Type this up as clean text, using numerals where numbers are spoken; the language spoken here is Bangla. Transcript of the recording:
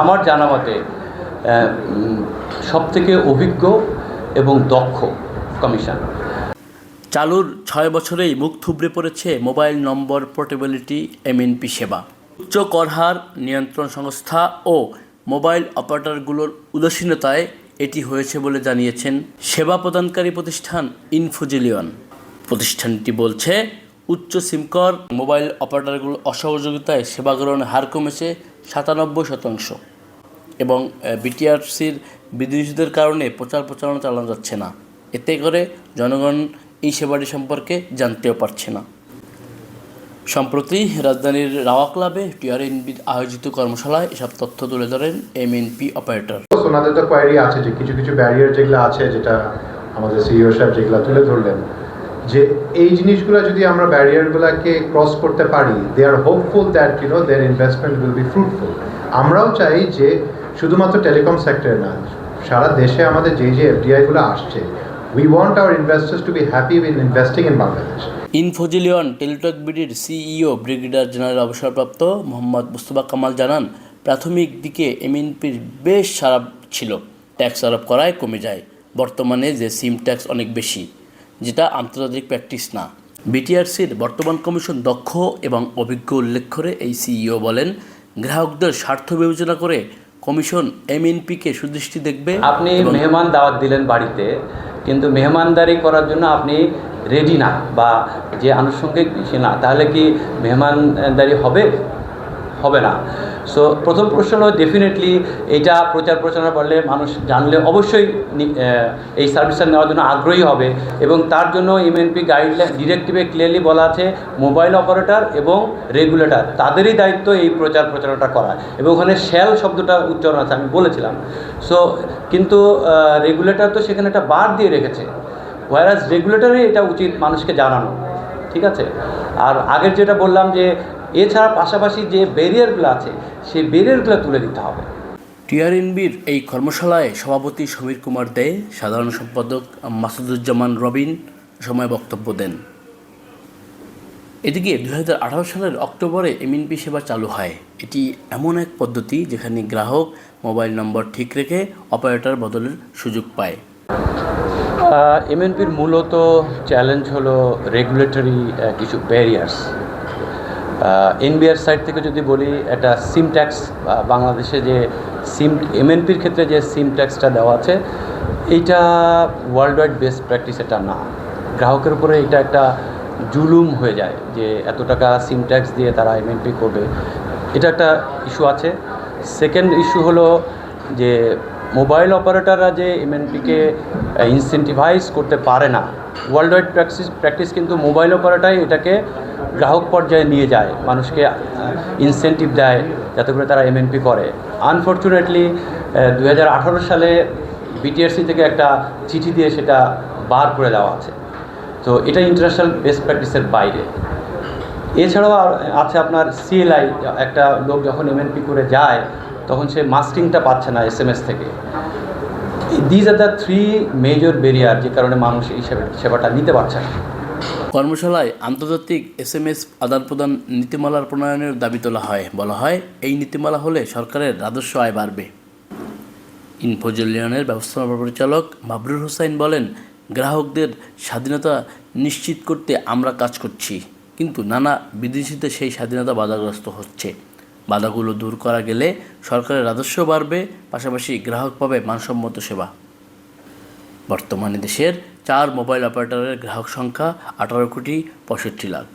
আমার জানা মতে সবথেকে অভিজ্ঞ এবং দক্ষ কমিশন। চালুর 6 বছরেই মুখ থুবড়ে পড়েছে মোবাইল নম্বর পোর্টেবিলিটি এমএনপি সেবা। উচ্চ করহার নিয়ন্ত্রণ সংস্থা ও মোবাইল অপারেটরগুলোর উদাসীনতায় এটি হয়েছে বলে জানিয়েছেন সেবা প্রদানকারী প্রতিষ্ঠান ইনফোজিলিয়ন। প্রতিষ্ঠানটি বলছে, উচ্চ সিমকর মোবাইল অপারেটরগুলোর অসহযোগিতায় সেবা গ্রহণের হার কমেছে 97% এবং বিটিআরসির বিধিনিষেধের কারণে প্রচারণা চালানো যাচ্ছে না। এতে করে জনগণ এই সেবাটি সম্পর্কে জানতেও পারছে না। সম্প্রতি রাজধানীর রাওয়া ক্লাবে টিআরএনবি আয়োজিত কর্মশালায় এসব তথ্য তুলে ধরেন এমএনপি অপারেটর। ওনাদের তো কোয়ারি আছে যে কিছু ব্যারিয়ার যেগুলো আছে, যেটা আমাদের সিইও সাহেব যেগুলো তুলে ধরলেন, যে এই জিনিসগুলো যদি আমরা ব্যারিয়ারগুলোকে ক্রস করতে পারি, they are hopeful that their investment will be fruitful. আমরাও চাই যে শুধুমাত্র টেলিকম সেক্টরে না, সারা দেশে আমাদের যে এফডিআইগুলো আসছে, we want our investors to be happy with investing in Bangladesh. Infozillion Teletalk বিডির সিইও ব্রিগেডিয়ার জেনারেল অবসরপ্রাপ্ত মোহাম্মদ মুস্তফা কামাল জানান, প্রাথমিক দিকে এমএনপির বেশ সারা ছিল, ট্যাক্স আরোপ করায় কমে যায়। বর্তমানে যে সিম ট্যাক্স অনেক বেশি, যেটা আন্তর্জাতিক প্র্যাকটিস না। বিটিআরসির বর্তমান কমিশন দক্ষ এবং অভিজ্ঞ উল্লেখ করে এই সিইও বলেন, গ্রাহকদের স্বার্থ বিবেচনা করে কমিশন এমএনপিকে সুদৃষ্টি দেখবে। আপনি মেহমান দাওয়াত দিলেন বাড়িতে, কিন্তু মেহমানদারি করার জন্য আপনি রেডি না বা যে আনুষঙ্গিক সে না, তাহলে কি মেহমানদারি হবে না। সো প্রথম প্রশ্ন হলো, ডেফিনেটলি এটা প্রচারণা করলে মানুষ জানলে অবশ্যই এই সার্ভিসটা নেওয়ার জন্য আগ্রহী হবে। এবং তার জন্য এমএনপি গাইডলাইন ডিরেক্টিভে ক্লিয়ারলি বলা আছে, মোবাইল অপারেটর এবং রেগুলেটর তাদেরই দায়িত্ব এই প্রচারণাটা করা, এবং ওখানে শ্যাল শব্দটা উচ্চারণ আছে, আমি বলেছিলাম। সো কিন্তু রেগুলেটর তো সেখানে একটা বার দিয়ে রেখেছে, ওয়ারাস রেগুলেটরে এটা উচিত মানুষকে জানানো, ঠিক আছে। আর আগের যেটা বললাম যে এছাড়া পাশাপাশি যে ব্যারিয়ারগুলো আছে, সেই ব্যারিয়ারগুলো তুলে দিতে হবে। টিআরএনবির এই কর্মশালায় সভাপতি সমীর কুমার দে, সাধারণ সম্পাদক মাসুদুজ্জামান রবিন সময় বক্তব্য দেন। এদিকে 2018 সালের অক্টোবরে এমএনপি সেবা চালু হয়। এটি এমন এক পদ্ধতি যেখানে গ্রাহক মোবাইল নম্বর ঠিক রেখে অপারেটর বদলের সুযোগ পায়। এমএনপির মূলত চ্যালেঞ্জ হলো রেগুলেটরি কিছু ব্যারিয়ার্স। এনবিআর সাইড থেকে যদি বলি, একটা সিম ট্যাক্স, বাংলাদেশে যে সিম এমএনপির ক্ষেত্রে যে সিম ট্যাক্সটা দেওয়া আছে, এইটা ওয়ার্ল্ড ওয়াইড বেস্ট প্র্যাকটিস এটা না। গ্রাহকের উপরে এটা একটা জুলুম হয়ে যায় যে এত টাকা সিম ট্যাক্স দিয়ে তারা এমএনপি করবে, এটা একটা ইস্যু আছে। সেকেন্ড ইস্যু হলো যে মোবাইল অপারেটররা যে এমএনপিকে ইনসেন্টিভাইজ করতে পারে না। ওয়ার্ল্ড ওয়াইড প্র্যাকটিস কিন্তু মোবাইল অপারেটরই এটাকে গ্রাহক পর্যায়ে নিয়ে যায়, মানুষকে ইনসেন্টিভ দেয় যাতে করে তারা এমএনপি করে। আনফর্চুনেটলি 2018 সালে বিটিআরসি থেকে একটা চিঠি দিয়ে সেটা বার করে দেওয়া আছে। তো এটা ইন্টারন্যাশনাল বেস্ট প্র্যাকটিসের বাইরে। এছাড়াও আছে আপনার সিএলআই, একটা লোক যখন এমএনপি করে যায় তখন সে মাস্কিংটা পাচ্ছে না এসএমএস থেকে। These are the 3 major barrier, যে কারণে মানুষ এই সেবাটা নিতে পারছে না। কর্মশালায় আন্তর্জাতিক এসএমএস আদান প্রদান নীতিমালার প্রণয়নের দাবি তোলা হয়। বলা হয়, এই নীতিমালা হলে সরকারের রাজস্ব আয় বাড়বে। ইনফোজিলিয়নের ব্যবস্থাপনা পরিচালক মাবরুর হোসাইন বলেন, গ্রাহকদের স্বাধীনতা নিশ্চিত করতে আমরা কাজ করছি, কিন্তু নানা বিধিনিষেধে সেই স্বাধীনতা বাধাগ্রস্ত হচ্ছে। বাধাগুলো দূর করা গেলে সরকারের রাজস্ব বাড়বে, পাশাপাশি গ্রাহক পাবে মানসম্মত সেবা। বর্তমানে দেশের 4 মোবাইল অপারেটরের গ্রাহক সংখ্যা 18 কোটি 65 লাখ।